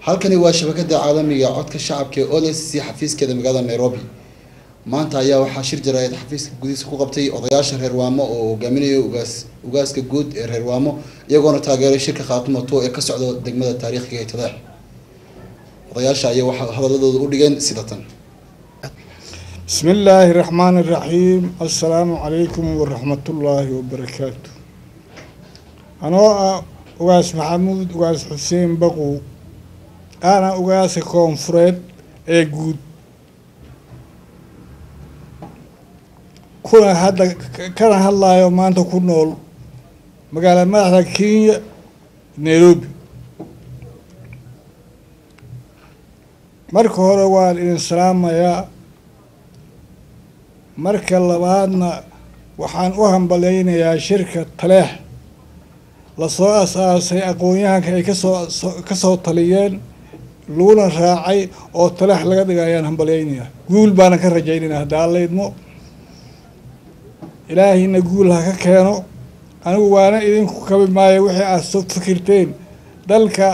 halkani waa shabakada caalamiga codka shacabka ee OLSC xafiiskeeda magaalada Nairobi. maanta ayaa waxaa shir jaraa'id xafiiska gudihiisa ku qabtay odayaasha reer Waamo oo hogaaminaya ugaaska guud ee reer Waamo iyagoona taageeray shirka Khaatumo ee ka socda degmada taariikhiga ee Taleex. odayaasha ayaa waxa hadaladooda u dhigeen sida tan. بسم الله الرحمن الرحيم. السلام عليكم ورحمة الله وبركاته. أنا أواس محمود أواس حسين بقو. أنا أواس كونفرد أجود. كنا هذا كان هلا يوم أنت كنول مقالة ما حكي نيروبي. مركو روال الإسلام يا marka labaadna waxaan u hambaleynayaa shirka Taleex la soo asaasay aqoonyahanka ay ka soo taliyeen luuna raacay oo Taleex laga dhigayaan hambaleynayaa guul baan ka rajaynaynaa hadaa leedmo ilaahina guul ha ka keeno anigu waana idinku kabi maayo wixii aad soo fikirteen dalka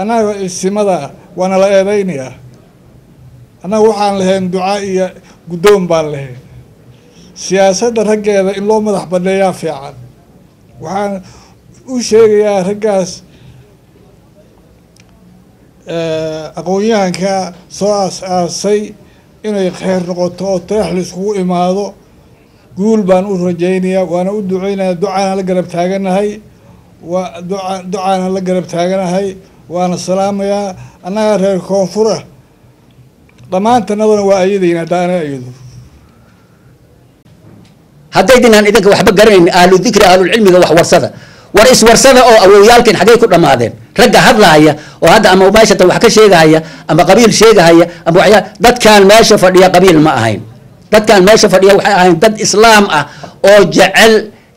anaga isimada waana la eedaynayaa anaga waxaan lahayn ducaa iyo gudoon baan lahayn siyaasadda raggeeda in loo madax banneeyaa fiican waxaan u sheegayaa raggaas aqoonyahanka soo asaasay inay khayr noqoto oo Taleex la iskugu imaado guul baan u rajaynayaa waana u duceynayaa ducaana la garab taaganahay ducaana la garab taaganahay waana salaamayaa annaga reer koonfura dhammaantanadana waa ayadayna haddaana ayado haddaydinan idinka waxba garanayn ahlu dhikri ahlu cilmiga wax warsada war is warsada oo awowyaalkeen xagee ku dhamaadeen ragga hadlaaya oo hadda ama meesha wax ka sheegaya ama qabiil sheegaya ama waxya dadkan meesha fadhiya qabiil ma ahayn dadkan meesha fadhiya waxay ahayn dad islaam ah oo jecel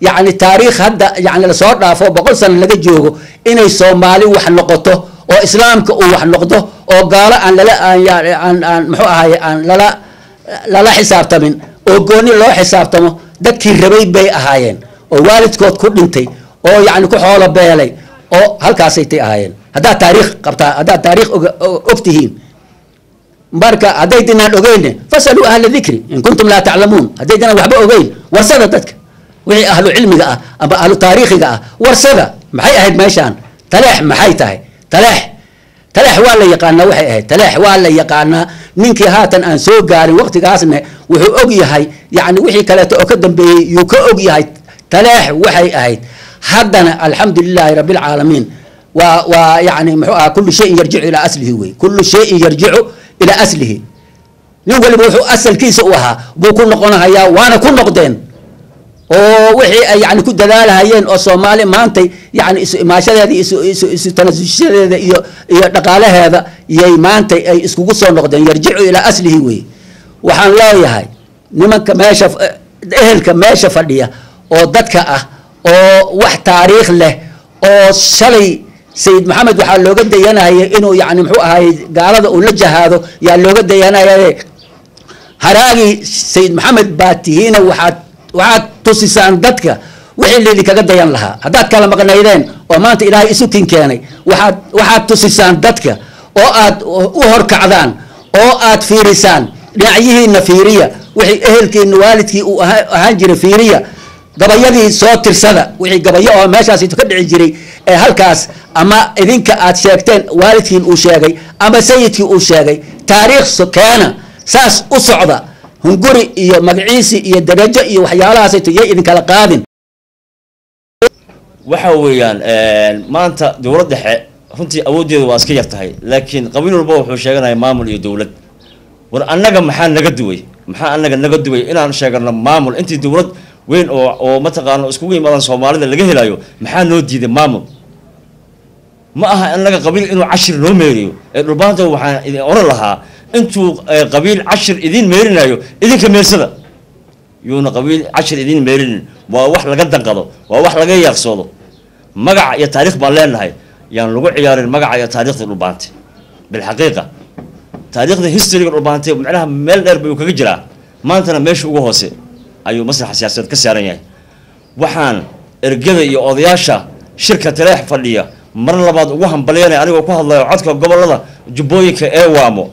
yani taariikh hadda yani la soo dhaafo 100 sano laga joogo inay Soomaali wax noqoto oo islaamka uu wax noqdo oo gaalo aan lala aan muxuu ahaay aan lala xisaabtamin oo gooni loo xisaabtamo dadkii rabay bay ahaayeen oo waalidkood ku dhintay oo yani ku xoolo beelay oo halkaas ay ahaayeen hadaa taariikh qabtaa hadaa taariikh ogtihiin marka haday dinaan ogeyn fasalu ahla dhikri in kuntum la ta'lamun haday dinaan waxba ogeyn warsada dadka wixii ahlu cilmiga ah ama ahlu taariikhiga ah warsada maxay ahayd meeshaan Taleex maxay tahay Taleex waa la yaqaana waxay ahayd Taleex waa la yaqaana ninkii haatan aan soo gaarin waqtigaasna wuxuu og yahay yani wixii kale oo ka dambeeyay uu ka og yahay Taleex waxay ahayd haddana alxamdulillah rabbil alamin wa yani muxuu kullu shay yarji'u ila aslihi way kullu shay yarji'u ila aslihi nin waliba wuxuu asalkiisa u ahaa buu ku noqonayaa waana ku noqdeen oo wixii ay yani ku dadaalahayeen oo Soomaali maantay yani isu imaashadeeda isu tanaasushadeeda iyo dhaqaalaheeda yay maantay ay iskugu soo noqdeen yarji'u ila aslihi way waxaan leeyahay nimanka meesha ehelka meesha fadhiya oo dadka ah oo wax taariikh leh oo shalay Sayyid Maxamed waxa looga dayanayay inuu yani muxuu ahaay gaalada uu la jahaado yaa looga dayanayay haraagi Sayyid Maxamed baatihiina waxaad tusisaan dadka wixii leeli kaga dayan lahaa hadaad kala maqnaydeen oo maanta Ilaahay isu kin keenay waxaad tusisaan dadka oo aad u horkacdaan oo aad fiirisaan dhinacihiina fiiriya wixii ehelkiina waalidkii uu ahaan jiray fiiriya gabayadii soo tirsada wixii gabayo oo meeshaas ka dhici jiray ee halkaas ama idinka aad sheegteen waalidkiin uu sheegay ama sayidkii uu sheegay taariikh sokeena saas u socda hunguri iyo magaciisi iyo darajo iyo waxyaalahaas ay idin kala qaadin waxa weeyaan maanta dawladda dhexe runtii awoodeedu waa iska yartahay laakiin qabiil walba wuxuu sheeganayaa maamul iyo dawlad war annaga maxaa naga duway inaan sheegano maamul intii dawlad weyn oo mataqaano iskugu imaadan Soomaalida laga helayo maxaa noo diiday maamul ma aha in laga qabiil inuu 10 loo meeriyo ee dhulbaanta waxaan idin oran lahaa intuu qabiil 10 idin meerinayo idinka meersada yuuna qabiil 10 idin meerin waa wax laga danqado waa wax laga yaqsoodo magac iyo taariikh baan leenahay yaan lagu ciyaarin magac iyo taariikhda dhulbaanta bil xaqiiqa taariikhda historyga dhulbaanta macnaha meel dheer buu kaga jiraa maantana meesha ugu hoose ayuu masraxa siyaasadeed ka saaran yahay waxaan ergada iyo odayaasha shirka Taleex fadhiya mar labaad ugu hambalyeynay anigoo ku hadlayo codka gobolada jubbooyinka ee waamo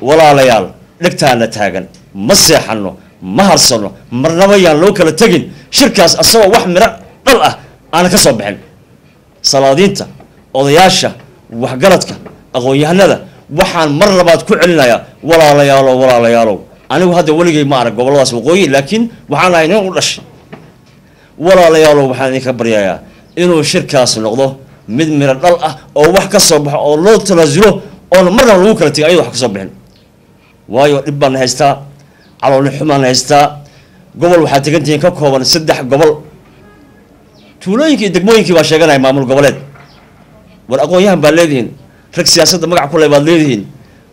walaalayaal dhegtaana taagan ma seexano ma harsano marnaba yaan loo kala tegin shirkaas asagoo wax miro dhal ah aan ka soo bixin salaadiinta odayaasha waxgaradka aqoon-yahanada waxaan mar labaad ku celinayaa walaalayaalow anigu hadda weligay ma arag goboladaas waqooyi laakiin waxaan ahay nin u dhashay walaalayaalow waxaan idinka baryayaa inuu shirkaas noqdo mid miro dhal ah oo wax ka soo baxo oo loo talaasulo oon marnaba lagu kala tegay ayadoo wax ka soo bixin waayo dhib baan haystaa caloolni xumaan haystaa gobol waxaad tegantihiin ka kooban 3 gobol tuulooyinkii iyo degmooyinkii baa sheeganaya maamul goboleed war aqoon-yahan baa leedihiin rag siyaasadda magac ku leh baad leedihiin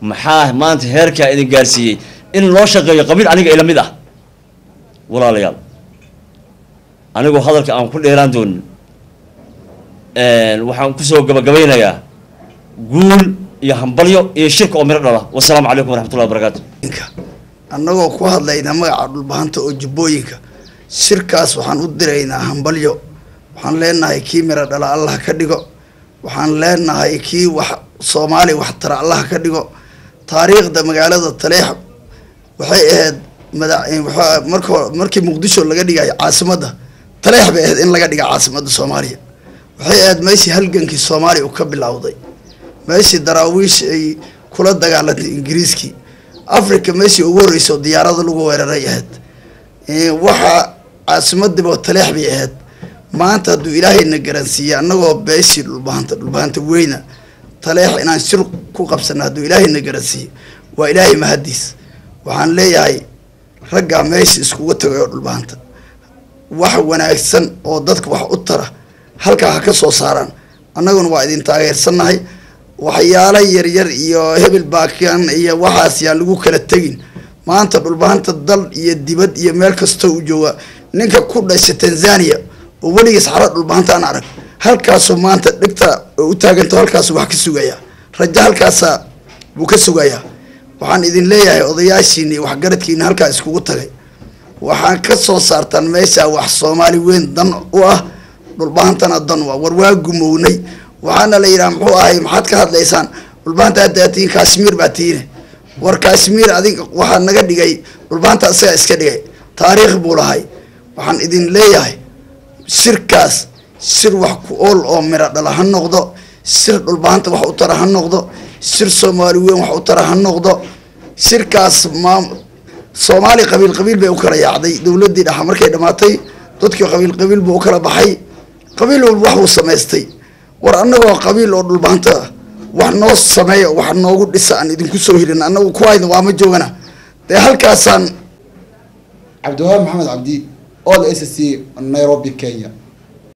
maxaa maanta heerkaa idin gaarsiiyey in loo shaqeeyo qabiil aniga ila mid ah walaalayaal anigoo hadalka aan ku dheeraan doonin waxaan kusoo gabagabaynayaa guul iyo hambalyo iyo shirka oo miro dhala wasalaamu calaykum waraxmatullahi wabarakaatu annagoo ku hadlayna magaca dhulbahanta oo jubbooyinka shirkaas waxaan u diraynaa hambalyo waxaan leenahay kii miro dhala allah ka dhigo waxaan leenahay kii wax soomaali wax tara allah ka dhigo taariikhda magaalada taleex waxay ahayd markii muqdisho laga dhigay caasimadda taleex bay ahayd in laga dhiga caasimadda soomaaliya waxay ahayd meeshii halgankii soomaaliya uu ka bilowday meeshii daraawiish ay kula dagaalantay ingiriiskii africa meeshii ugu horreysay oo diyaarada lagu weeraray ahayd waxaa caasimadiiba taleex bay ahayd maanta hadduu ilaahayna garansiiyey annagoo beeshii dhulbahanta weyna taleex inaan shir ku qabsana hadduu ilaahayna garansiiyey waa ilaahay mahadiis waxaan leeyahay raggaa meesha iskuga tagay oo dhulbahanta wax wanaagsan oo dadka wax u tara halkaa ha ka soo saaraan annaguna waa idin taageersannahay waxyaalo yaryar iyo hebel baakan iyo waxaas yaan lagu kala tegin maanta dhulbahanta dal iyo dibad iyo meel kastoo u jooga ninka ku dhashay Tanzania oo weligiis xara dhulbahanta aan arag halkaasoo maanta dhigta u taaganto halkaas wax ka sugaya raja halkaas buu ka sugaya waxaan idin leeyahay odayaashiina iyo waxgaradkiina halkaa iskugu tagay waxaan ka soo saartaan meesha wax Soomaali weyn dan u ah dhulbahantana dan war waa gumownay waxaana la yiraahdaa muxuu ahay maxaad ka hadlaysaan dhulbahanta hadaatiin Kashmir baa tiine war Kashmir adiga waxa naga dhigay dhulbahanta asaga iska dhigay taariikh buu lahay waxaan idin leeyahay shirkaas shir wax ku ool oo miro dhala ha noqdo shir dhulbahanta wax u tara ha noqdo shir Soomaali weyn wax u tara ha noqdo shirkaas Soomaali qabiil bay u kala yaacday dawladii dhaxa markay dhamaatay dadkii qabiil buu u kala baxay qabiil walba wax uu sameystay war annagoo qabiil oo dhulbahanta wax noo sameeyo wax noogu dhisa aan idinku soo hirin annagu ku hayno waa ma joogana halkaasaan Cabdiwahaab Maxamed Cabdi all SSC Nairobi Kenya.